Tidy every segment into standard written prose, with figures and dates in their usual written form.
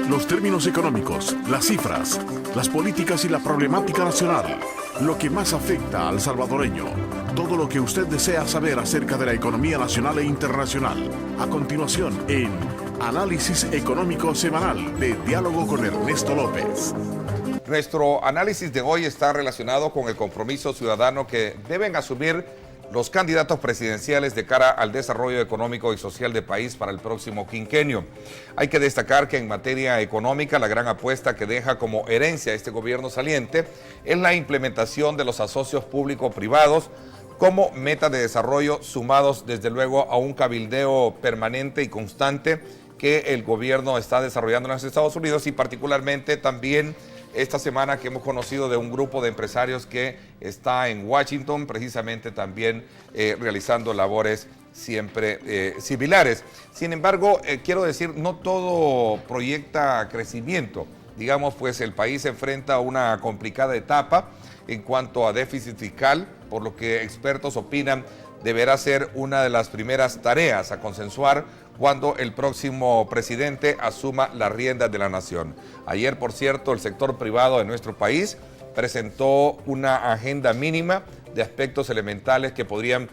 Los términos económicos, las cifras, las políticas y la problemática nacional, lo que más afecta al salvadoreño, todo lo que usted desea saber acerca de la economía nacional e internacional. A continuación, en Análisis Económico Semanal de Diálogo con Ernesto López. Nuestro análisis de hoy está relacionado con el compromiso ciudadano que deben asumir los candidatos presidenciales de cara al desarrollo económico y social del país para el próximo quinquenio. Hay que destacar que en materia económica la gran apuesta que deja como herencia este gobierno saliente es la implementación de los asocios público-privados como meta de desarrollo, sumados desde luego a un cabildeo permanente y constante que el gobierno está desarrollando en los Estados Unidos, y particularmente también esta semana que hemos conocido de un grupo de empresarios que está en Washington, precisamente también realizando labores siempre similares. Sin embargo, quiero decir, no todo proyecta crecimiento. Digamos, pues el país se enfrenta a una complicada etapa en cuanto a déficit fiscal, por lo que expertos opinan deberá ser una de las primeras tareas a consensuar cuando el próximo presidente asuma las riendas de la nación. Ayer, por cierto, el sector privado de nuestro país presentó una agenda mínima de aspectos elementales que podrían,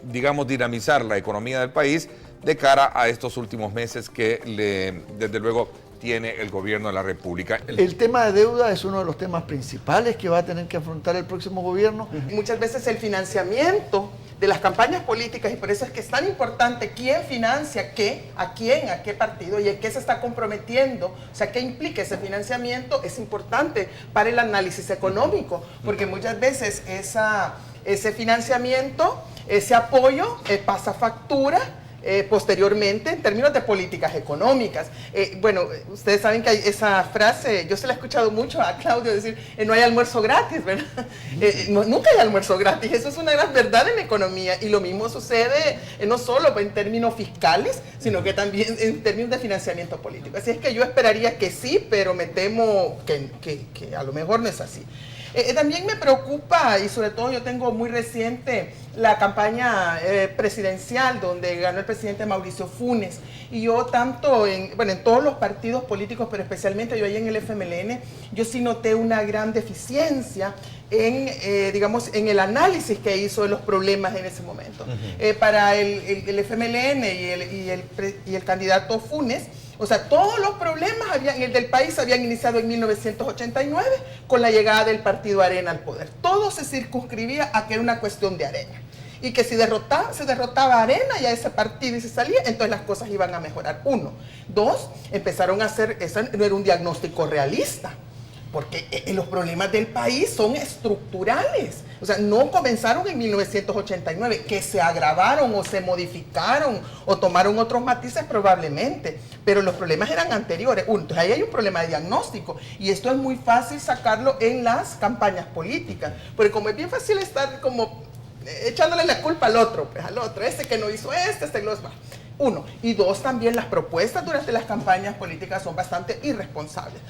digamos, dinamizar la economía del país de cara a estos últimos meses que, desde luego, tiene el gobierno de la República. El tema de deuda es uno de los temas principales que va a tener que afrontar el próximo gobierno. Muchas veces el financiamiento de las campañas políticas, y por eso es que es tan importante quién financia qué, a quién, a qué partido y a qué se está comprometiendo, o sea, qué implica ese financiamiento, es importante para el análisis económico, porque muchas veces ese financiamiento, ese apoyo pasa factura posteriormente en términos de políticas económicas. Bueno, ustedes saben que hay esa frase, yo se la he escuchado mucho a Claudio decir, no hay almuerzo gratis, ¿verdad? Nunca hay almuerzo gratis, eso es una gran verdad en economía, y lo mismo sucede no solo en términos fiscales, sino que también en términos de financiamiento político. Así es que yo esperaría que sí, pero me temo que a lo mejor no es así. También me preocupa, y sobre todo yo tengo muy reciente la campaña presidencial donde ganó el presidente Mauricio Funes, y yo tanto en todos los partidos políticos, pero especialmente yo ahí en el FMLN, yo sí noté una gran deficiencia digamos, en el análisis que hizo de los problemas en ese momento. Para el FMLN y el candidato Funes, o sea, todos los problemas del país habían iniciado en 1989 con la llegada del partido Arena al poder. Todo se circunscribía a que era una cuestión de Arena. Y que si se derrotaba a Arena y a ese partido y se salía, entonces las cosas iban a mejorar. Uno. Dos, empezaron a hacer, eso no era un diagnóstico realista, porque los problemas del país son estructurales. O sea, no comenzaron en 1989, que se agravaron o se modificaron o tomaron otros matices probablemente, pero los problemas eran anteriores. Entonces ahí hay un problema de diagnóstico, y esto es muy fácil sacarlo en las campañas políticas, porque como es bien fácil estar como echándole la culpa al otro, pues al otro, este que no hizo este lo va. Uno. Y dos, también las propuestas durante las campañas políticas son bastante irresponsables.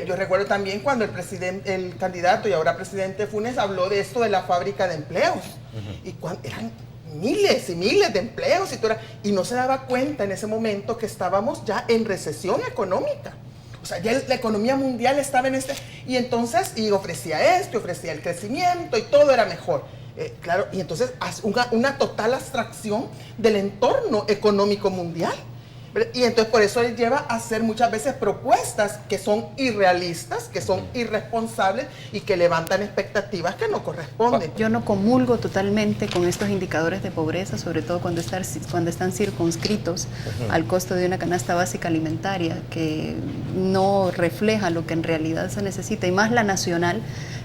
Yo recuerdo también cuando el candidato y ahora presidente Funes habló de esto de la fábrica de empleos. Y eran miles y miles de empleos y no se daba cuenta en ese momento que estábamos ya en recesión económica. O sea, ya la economía mundial estaba en y entonces, ofrecía esto, ofrecía el crecimiento y todo era mejor. Claro, y entonces hace una total abstracción del entorno económico mundial. Y entonces por eso él lleva a hacer muchas veces propuestas que son irrealistas, que son irresponsables y que levantan expectativas que no corresponden. Yo no comulgo totalmente con estos indicadores de pobreza, sobre todo cuando están circunscritos al costo de una canasta básica alimentaria, que no refleja lo que en realidad se necesita, y más la nacional,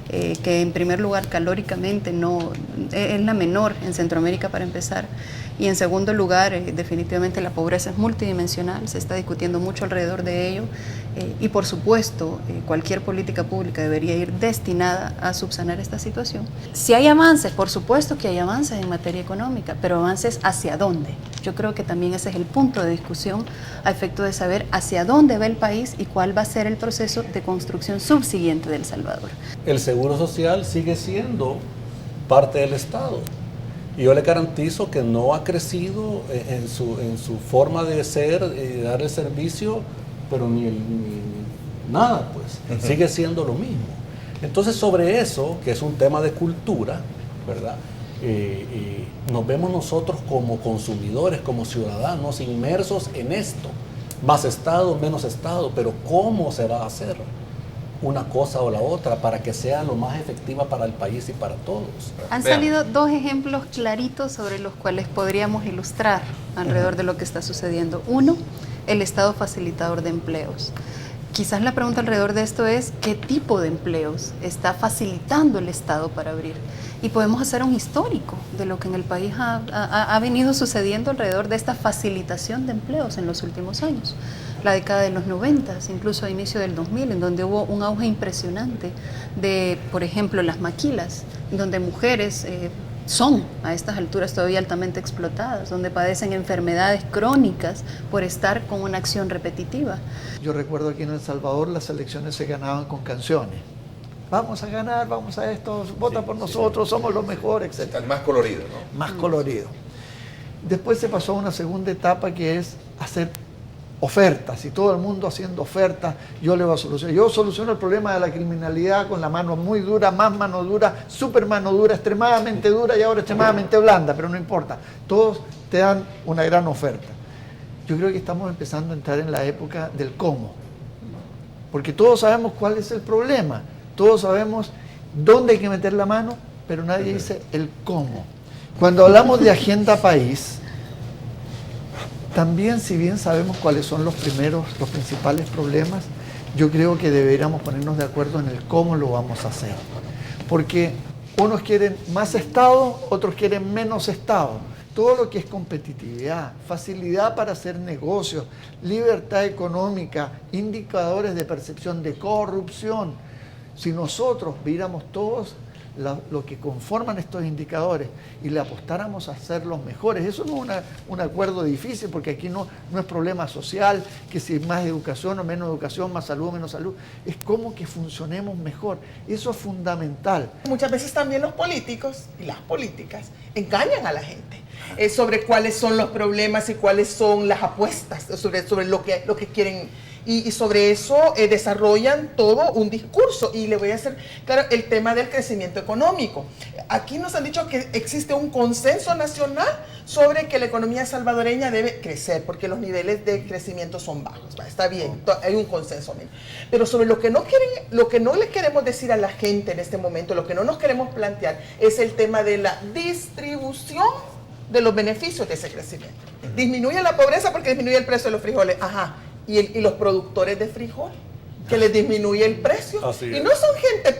que en primer lugar calóricamente no es la menor en Centroamérica para empezar, y en segundo lugar definitivamente la pobreza es multidimensional, se está discutiendo mucho alrededor de ello, y por supuesto cualquier política pública debería ir destinada a subsanar esta situación. Si hay avances, por supuesto que hay avances en materia económica, pero avances ¿hacia dónde? Yo creo que también ese es el punto de discusión a efecto de saber hacia dónde va el país y cuál va a ser el proceso de construcción subsiguiente de El Salvador. El Seguro Social sigue siendo parte del Estado, y yo le garantizo que no ha crecido en su forma de ser y de dar el servicio pero ni nada, pues, sigue siendo lo mismo. Entonces, sobre eso, que es un tema de cultura, ¿verdad? Nos vemos nosotros como consumidores, como ciudadanos, inmersos en esto. Más Estado, menos Estado, pero ¿cómo se va a hacer una cosa o la otra para que sea lo más efectiva para el país y para todos? Han Vean. salido dos ejemplos claritos sobre los cuales podríamos ilustrar alrededor de lo que está sucediendo. Uno, el Estado facilitador de empleos. Quizás la pregunta alrededor de esto es ¿qué tipo de empleos está facilitando el Estado para abrir? Y podemos hacer un histórico de lo que en el país ha venido sucediendo alrededor de esta facilitación de empleos en los últimos años. La década de los 90, incluso a inicio del 2000, en donde hubo un auge impresionante de, por ejemplo, las maquilas, en donde mujeres son a estas alturas todavía altamente explotadas, donde padecen enfermedades crónicas por estar con una acción repetitiva. Yo recuerdo aquí en El Salvador las elecciones se ganaban con canciones. Vamos a ganar, vamos a esto, vota por nosotros, somos los mejores, etc. El más colorido, ¿no? Más colorido. Después se pasó a una segunda etapa que es hacer ofertas, y todo el mundo haciendo ofertas, yo le voy a solucionar. Yo soluciono el problema de la criminalidad con la mano muy dura, más mano dura, super mano dura, extremadamente dura y ahora extremadamente blanda, pero no importa. Todos te dan una gran oferta. Yo creo que estamos empezando a entrar en la época del cómo, porque todos sabemos cuál es el problema, todos sabemos dónde hay que meter la mano, pero nadie dice el cómo. Cuando hablamos de agenda país, también, si bien sabemos cuáles son los principales problemas, yo creo que deberíamos ponernos de acuerdo en el cómo lo vamos a hacer. Porque unos quieren más Estado, otros quieren menos Estado. Todo lo que es competitividad, facilidad para hacer negocios, libertad económica, indicadores de percepción de corrupción. Si nosotros viéramos todos lo que conforman estos indicadores y le apostáramos a ser los mejores, eso no es un acuerdo difícil, porque aquí no es problema social, que si más educación o menos educación, más salud o menos salud, es como que funcionemos mejor, eso es fundamental. Muchas veces también los políticos y las políticas engañan a la gente sobre cuáles son los problemas y cuáles son las apuestas, sobre lo que quieren. Y sobre eso desarrollan todo un discurso. Y le voy a hacer claro el tema del crecimiento económico. Aquí nos han dicho que existe un consenso nacional sobre que la economía salvadoreña debe crecer, porque los niveles de crecimiento son bajos. Está bien, hay un consenso. Pero sobre lo que no le queremos decir a la gente en este momento, lo que no nos queremos plantear, es el tema de la distribución de los beneficios de ese crecimiento. Disminuye la pobreza porque disminuye el precio de los frijoles. Ajá. Y los productores de frijol, que les disminuye el precio. Y no son gente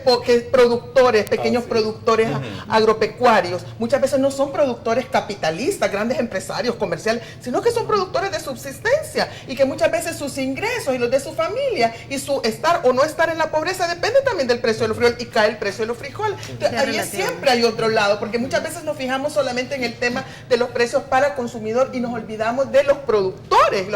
productores, pequeños productores agropecuarios. Muchas veces no son productores capitalistas, grandes empresarios comerciales, sino que son productores de subsistencia y que muchas veces sus ingresos y los de su familia y su estar o no estar en la pobreza depende también del precio de los frijoles, y cae el precio de los frijoles. Entonces, ahí siempre hay otro lado, porque muchas veces nos fijamos solamente en el tema de los precios para el consumidor y nos olvidamos de los productores,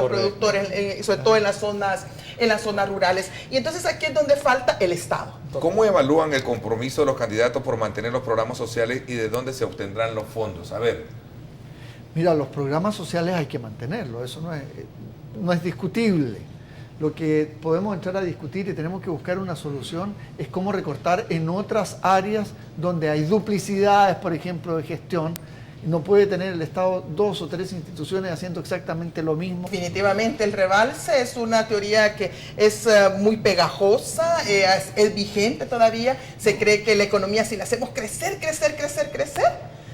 sobre todo en las zonas rurales. Y entonces aquí es donde falta el Estado. ¿Cómo evalúan el compromiso de los candidatos por mantener los programas sociales y de dónde se obtendrán los fondos? A ver. Mira, los programas sociales hay que mantenerlos, eso no es discutible. Lo que podemos entrar a discutir y tenemos que buscar una solución es cómo recortar en otras áreas donde hay duplicidades, por ejemplo, de gestión. No puede tener el Estado 2 o 3 instituciones haciendo exactamente lo mismo. Definitivamente el rebalse es una teoría que es muy pegajosa, es vigente todavía. Se cree que la economía, si la hacemos crecer,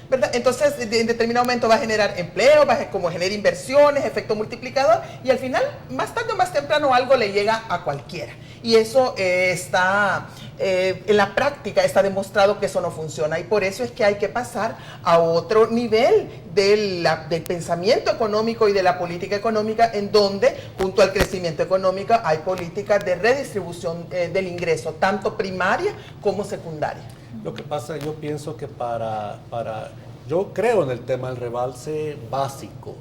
¿verdad? Entonces en determinado momento va a generar empleo, como genera inversiones, efecto multiplicador, y al final, más tarde o más temprano, algo le llega a cualquiera. Y eso está en la práctica, está demostrado que eso no funciona, y por eso es que hay que pasar a otro nivel del pensamiento económico y de la política económica, en donde junto al crecimiento económico hay políticas de redistribución del ingreso, tanto primaria como secundaria. Lo que pasa, yo pienso que yo creo en el tema del rebalse básico,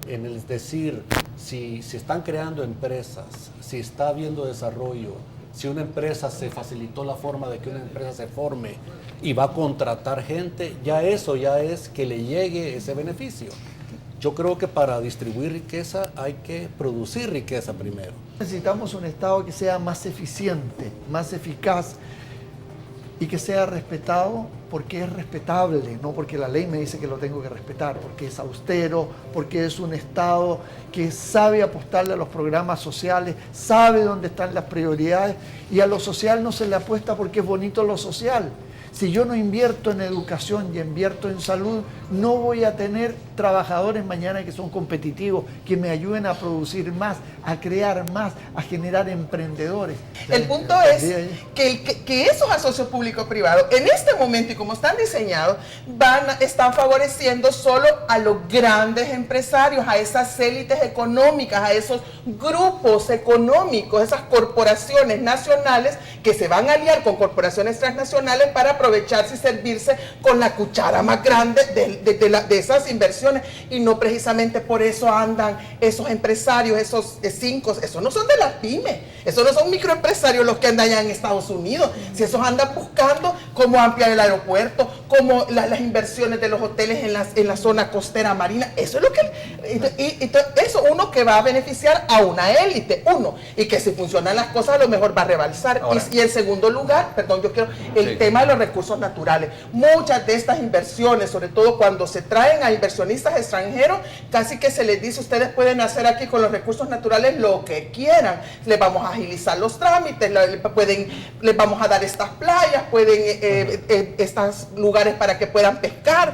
en el decir, si están creando empresas, si está habiendo desarrollo, si una empresa se facilitó la forma de que una empresa se forme y va a contratar gente, ya eso ya es que le llegue ese beneficio. Yo creo que para distribuir riqueza hay que producir riqueza primero. Necesitamos un Estado que sea más eficiente, más eficaz y que sea respetado porque es respetable, no porque la ley me dice que lo tengo que respetar, porque es austero, porque es un Estado que sabe apostarle a los programas sociales, sabe dónde están las prioridades, y a lo social no se le apuesta porque es bonito lo social. Si yo no invierto en educación y invierto en salud, no voy a tener trabajadores mañana que son competitivos, que me ayuden a producir más, a crear más, a generar emprendedores. El punto es que esos asocios público-privados, en este momento y como están diseñados, están favoreciendo solo a los grandes empresarios, a esas élites económicas, a esos grupos económicos, esas corporaciones nacionales que se van a aliar con corporaciones transnacionales para aprovecharse y servirse con la cuchara más grande de esas inversiones, y no precisamente por eso andan esos empresarios, esos 5, esos no son de las pymes, esos no son microempresarios los que andan allá en Estados Unidos, si esos andan buscando cómo ampliar el aeropuerto, cómo las inversiones de los hoteles en la zona costera marina, eso es lo que, eso uno que va a beneficiar a una élite, y que si funcionan las cosas a lo mejor va a rebalsar. Y en segundo lugar, perdón, yo quiero el tema de los recursos naturales. Muchas de estas inversiones, sobre todo cuando se traen a inversionistas extranjeros, casi que se les dice, ustedes pueden hacer aquí con los recursos naturales lo que quieran, les vamos a agilizar los trámites, les vamos a dar estas playas, estos lugares para que puedan pescar,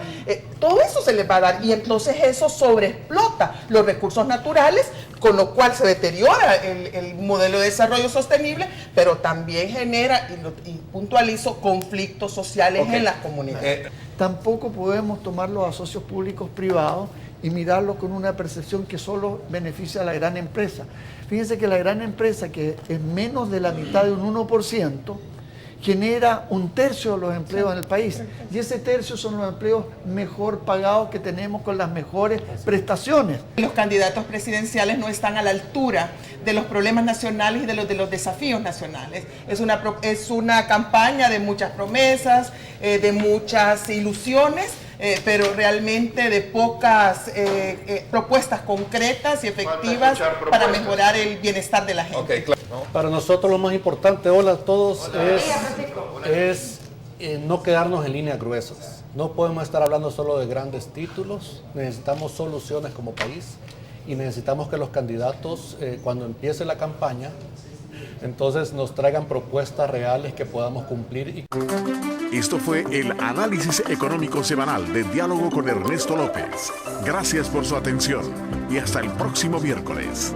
todo eso se les va a dar, y entonces eso sobreexplota los recursos naturales, con lo cual se deteriora el modelo de desarrollo sostenible, pero también genera, y puntualizo, conflictos sociales en las comunidades. Tampoco podemos tomar los asocios públicos privados y mirarlos con una percepción que solo beneficia a la gran empresa. Fíjense que la gran empresa, que es menos de la mitad de un 1%, genera 1/3 de los empleos en el país, y ese tercio son los empleos mejor pagados que tenemos con las mejores prestaciones. Los candidatos presidenciales no están a la altura de los problemas nacionales y de los desafíos nacionales. Es una campaña de muchas promesas, de muchas ilusiones, pero realmente de pocas propuestas concretas y efectivas para mejorar el bienestar de la gente. Okay, claro. Para nosotros lo más importante, hola a todos, es no quedarnos en líneas gruesas. No podemos estar hablando solo de grandes títulos, necesitamos soluciones como país, y necesitamos que los candidatos, cuando empiece la campaña, entonces nos traigan propuestas reales que podamos cumplir. Esto fue el análisis económico semanal de Diálogo con Ernesto López. Gracias por su atención y hasta el próximo miércoles.